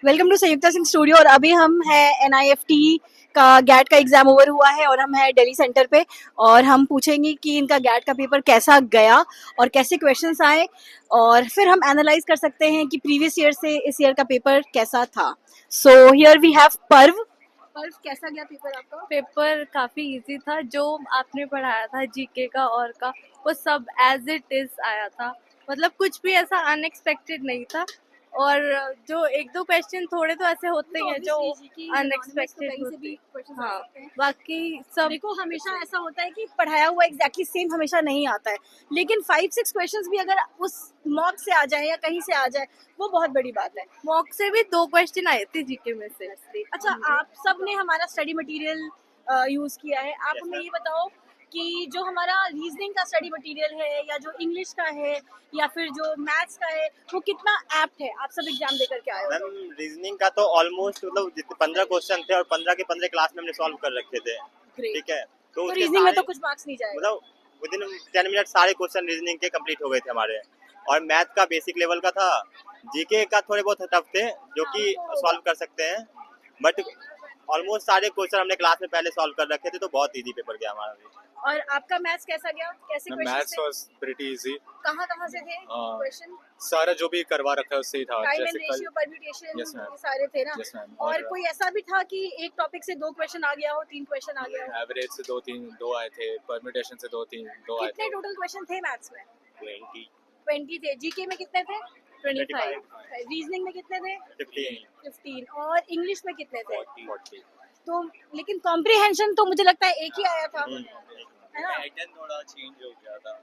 Welcome to Sanyukta Singh studio. और अभी हम हैं NIFT का गैट का एग्जाम ओवर हुआ है और हम हैं दिल्ली सेंटर पे। और हम पूछेंगे कि इनका गैट का पेपर कैसा गया और कैसे क्वेश्चंस आए, और फिर हम एनालाइज कर सकते हैं कि प्रीवियस ईयर से इस ईयर का पेपर कैसा था। सो हियर वी हैव पर्व। कैसा गया पेपर आपका? पेपर काफी इजी था। जो आपने पढ़ाया था जीके का और का, वो सब एज इट इज आया था। मतलब कुछ भी ऐसा अनएक्सपेक्टेड नहीं था। और जो एक दो क्वेश्चन थोड़े तो ऐसे होते हैं जो अनएक्सपेक्टेड होते हैं। हाँ, बाकी सब देखो, हमेशा ऐसा होता है कि पढ़ाया हुआ एग्जैक्टली सेम हमेशा नहीं आता है, लेकिन 5-6 क्वेश्चंस भी अगर उस मॉक से आ जाए या कहीं से आ जाए वो बहुत बड़ी बात है। मॉक से भी 2 क्वेश्चन आए थे जीके में से। अच्छा, आप सब ने हमारा स्टडी मटेरियल यूज किया है। आप हमें ये बताओ कि जो हमारा रीजनिंग का स्टडी मटेरियल है या जो इंग्लिश का है या फिर जो मैथ्स का है वो कितना एप्ट है? आप सब एग्जाम देकर के आए हो। मैम, रीजनिंग का तो ऑलमोस्ट मतलब जितने 15 क्वेश्चन थे और 15 के 15 क्लास में हमने सॉल्व कर रखे थे। Great. ठीक है, तो उसके रीजनिंग में तो सारे- कुछ मार्क्स नहीं जाएगा। मतलब विद इन 10 मिनट सारे क्वेश्चन रीजनिंग के कंप्लीट हो गए थे हमारे। और मैथ का बेसिक लेवल का था। जीके का थोड़े बहुत टफ थे जो कि सॉल्व कर सकते हैं, बट ऑलमोस्ट सारे क्वेश्चन हमने क्लास में पहले सॉल्व कर रखे थे, तो बहुत इजी पेपर गया हमारा भी। और आपका मैथ्स कैसा गया? कैसे क्वेश्चन मैथ्स थे? Was pretty easy. कहाँ से थे क्वेश्चन? सारा जो भी करवा रखा है उससे ही था। टाइम एंड जैसे कल रेशियो, परम्यूटेशन, Yes, ma'am. ये सारे थे ना? Yes, ma'am. और कोई ऐसा भी था कि एक टॉपिक से 2 क्वेश्चन आ गया हो, 3 क्वेश्चन आ गया हो? एवरेज से दो आए थे, परम्यूटेशन से दो आए कितने थे। टोटल क्वेश्चन थे मैथ्स में? 20 20 थे। जीके में कितने थे? 25। रीजनिंग में कितने थे? 15 15। और इंग्लिश में कितने थे? 40। तो लेकिन कॉम्प्रिहेंशन तो मुझे लगता है एक ही आया था, है ना? पैटर्न थोड़ा चेंज हो गया था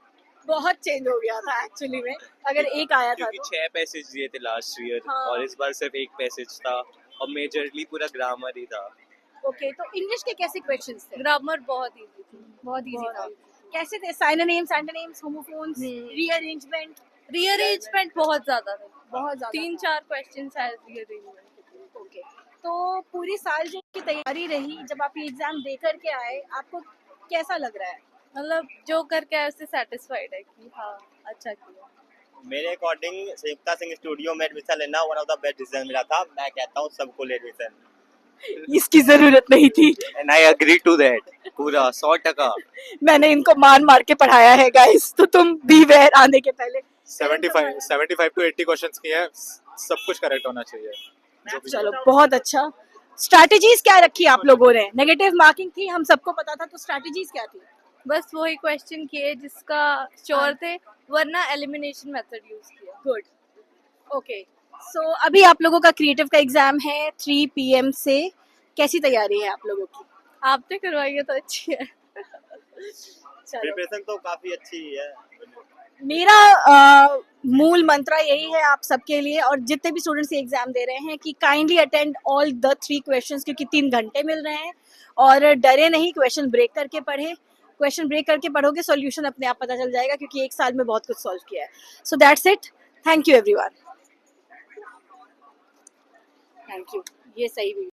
बहुत चेंज हो गया था एक्चुअली में, अगर एक आया था क्योंकि तो। 6 पैसेज दिए थे लास्ट ईयर हाँ। और इस बार सिर्फ एक पैसेज था और मेजरली पूरा ग्रामर ही था। ओके, तो इंग्लिश के कैसे क्वेश्चंस थे? ग्रामर बहुत इजी थी। बहुत इजी बहुत था। easy। कैसे थे? Synonyms, antonyms, homophones, rearrangement? Rearrangement बहुत ज्यादा थे। बहुत ज्यादा 3-4 क्वेश्चन शायद रीअरेंजमेंट। ओके। तो पूरी साल जो की तैयारी रही, जब आप ये एग्जाम दे करके आए, आपको कैसा लग रहा है? मतलब जो करके आए उससे सेटिस्फाइड है कि हाँ अच्छा किया। मेरे अकॉर्डिंग संयुक्ता सिंह स्टूडियो में एडमिशन लेना one of the best decision मेरा था। मैं कहता हूँ सबको ले एडमिशन। इसकी जरूरत नहीं थी। And I agree to that पूरा 100%। मैंने इनको मार के पढ़ाया है गाइस, तो तुम बी वेयर आने के पहले। 75 टू 80 क्वेश्चंस किए हैं। सब कुछ करेक्ट होना चाहिए। जो भी चलो, बहुत अच्छा। स्ट्रैटेजीज क्या रखी आप लोगों ने? नेगेटिव मार्किंग थी, हम सबको पता था, तो स्ट्रैटेजीज क्या थी? बस वही क्वेश्चन किए जिसका श्योर थे, वरना एलिमिनेशन मेथड यूज किया। गुड। ओके, सो अभी आप लोगों का क्रिएटिव का एग्जाम है 3 PM से। कैसी तैयारी है आप लोगों की? आपने करवाई है तो अच्छी है। चलो, प्रिपरेशन तो काफी अच्छी ही है। मेरा मूल मंत्र यही है आप सबके लिए और जितने भी स्टूडेंट्स ये एग्जाम दे रहे हैं कि kindly attend all the 3 questions, क्योंकि 3 घंटे मिल रहे हैं। और डरे नहीं, क्वेश्चन ब्रेक करके पढ़े। क्वेश्चन ब्रेक करके पढ़ोगे, सॉल्यूशन अपने आप पता चल जाएगा, क्योंकि एक साल में बहुत कुछ सॉल्व किया है। So that's it. Thank you everyone. Thank you. ये सही भी